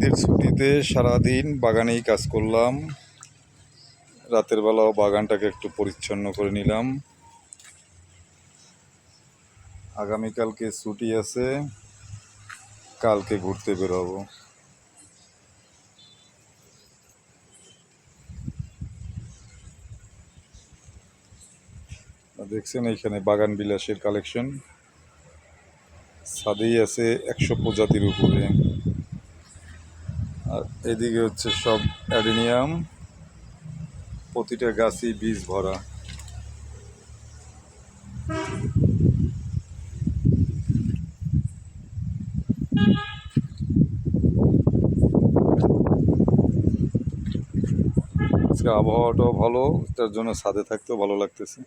ঈদের ছুটিতে সারাদিন বাগানেই কাজ করলাম। রাতের বেলাও বাগানটাকে একটু পরিচ্ছন্ন করে নিলাম। আগামীকালকে ছুটি আছে, কালকে ঘুরতে বেরোবো। দেখছেন এইখানে বাগান বিলাসের কালেকশন, ছাদেই আছে 100 প্রজাতির উপরে। আর এদিকে হচ্ছে সব অ্যাডেনিয়াম, প্রতিটা গাছই বীজ ভরা। আজকে আবহাওয়াটাও ভালো, তার জন্য ছাদে থাকতেও ভালো লাগতেছে।